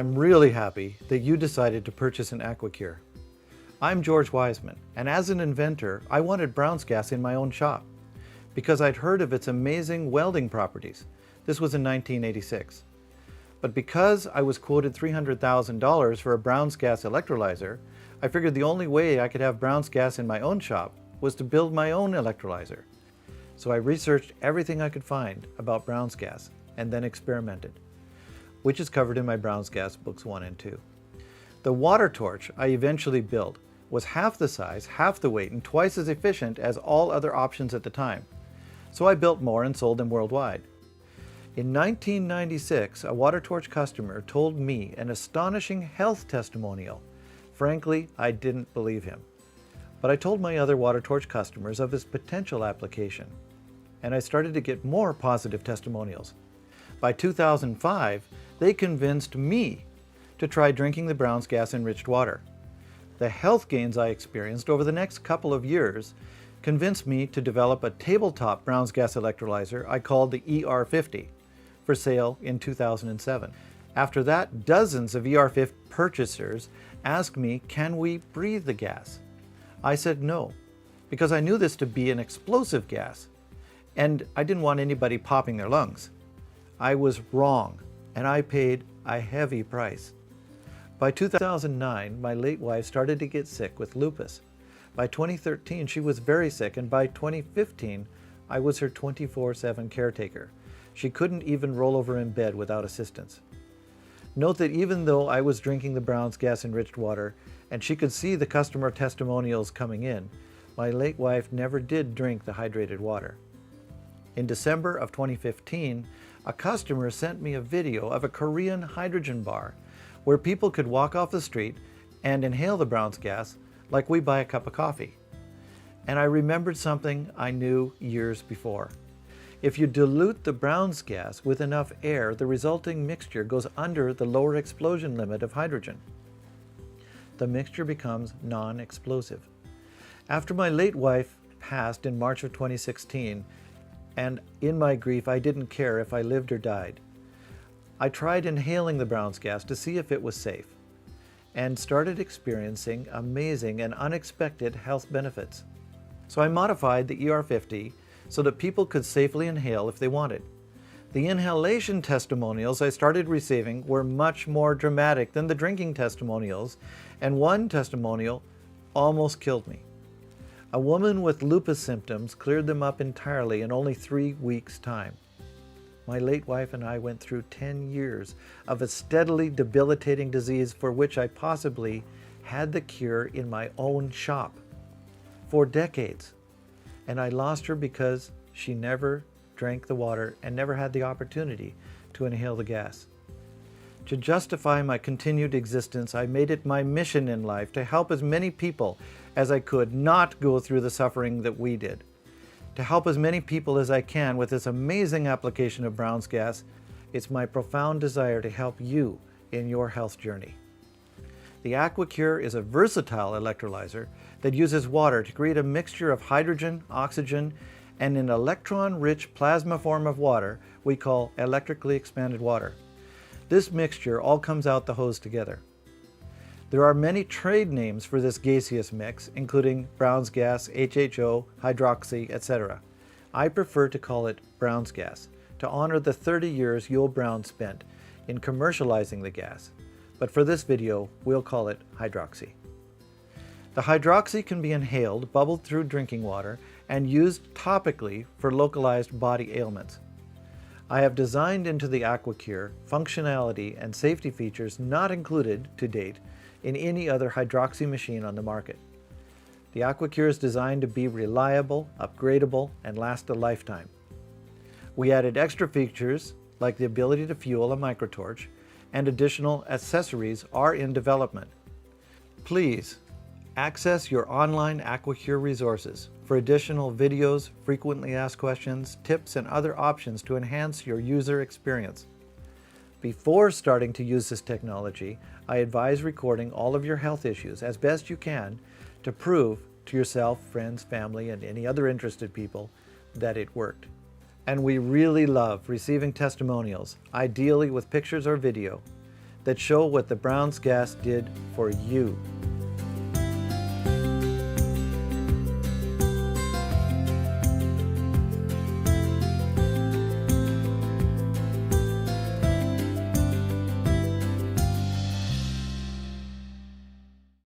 I'm really happy that you decided to purchase an AquaCure. I'm George Wiseman, and as an inventor, I wanted Brown's gas in my own shop because I'd heard of its amazing welding properties. This was in 1986. But because I was quoted $300,000 for a Brown's gas electrolyzer, I figured the only way I could have Brown's gas in my own shop was to build my own electrolyzer. So I researched everything I could find about Brown's gas and then experimented, which is covered in my Brown's gas books 1 and 2. The water torch I eventually built was half the size, half the weight, and twice as efficient as all other options at the time. So I built more and sold them worldwide. In 1996, a water torch customer told me an astonishing health testimonial. Frankly, I didn't believe him. But I told my other water torch customers of its potential application, and I started to get more positive testimonials. By 2005, they convinced me to try drinking the Brown's gas enriched water. The health gains I experienced over the next couple of years convinced me to develop a tabletop Brown's gas electrolyzer I called the ER50 for sale in 2007. After that, dozens of ER50 purchasers asked me, can we breathe the gas? I said no, because I knew this to be an explosive gas, and I didn't want anybody popping their lungs. I was wrong, and I paid a heavy price. By 2009, my late wife started to get sick with lupus. By 2013, she was very sick, and by 2015, I was her 24/7 caretaker. She couldn't even roll over in bed without assistance. Note that even though I was drinking the Brown's gas enriched water, and she could see the customer testimonials coming in, my late wife never did drink the hydrated water. In December of 2015, a customer sent me a video of a Korean hydrogen bar where people could walk off the street and inhale the Brown's gas like we buy a cup of coffee. And I remembered something I knew years before. If you dilute the Brown's gas with enough air, the resulting mixture goes under the lower explosion limit of hydrogen. The mixture becomes non-explosive. After my late wife passed in March of 2016, and in my grief, I didn't care if I lived or died, I tried inhaling the Brown's gas to see if it was safe, and started experiencing amazing and unexpected health benefits. So I modified the ER50 so that people could safely inhale if they wanted. The inhalation testimonials I started receiving were much more dramatic than the drinking testimonials, and one testimonial almost killed me. A woman with lupus symptoms cleared them up entirely in only 3 weeks' time. My late wife and I went through 10 years of a steadily debilitating disease for which I possibly had the cure in my own shop for decades. And I lost her because she never drank the water and never had the opportunity to inhale the gas. To justify my continued existence, I made it my mission in life to help as many people as I could not go through the suffering that we did. To help as many people as I can with this amazing application of Brown's gas, it's my profound desire to help you in your health journey. The AquaCure is a versatile electrolyzer that uses water to create a mixture of hydrogen, oxygen, and an electron-rich plasma form of water we call electrically expanded water. This mixture all comes out the hose together. There are many trade names for this gaseous mix, including Brown's gas, HHO, hydroxy, etc. I prefer to call it Brown's gas to honor the 30 years Yul Brown spent in commercializing the gas. But for this video, we'll call it hydroxy. The hydroxy can be inhaled, bubbled through drinking water, and used topically for localized body ailments. I have designed into the AquaCure functionality and safety features not included to date in any other hydroxy machine on the market. The AquaCure is designed to be reliable, upgradable, and last a lifetime. We added extra features like the ability to fuel a microtorch, and additional accessories are in development. Please access your online AquaCure resources for additional videos, frequently asked questions, tips, and other options to enhance your user experience. Before starting to use this technology, I advise recording all of your health issues as best you can to prove to yourself, friends, family, and any other interested people that it worked. And we really love receiving testimonials, ideally with pictures or video. that show what the Brown's gas did for you.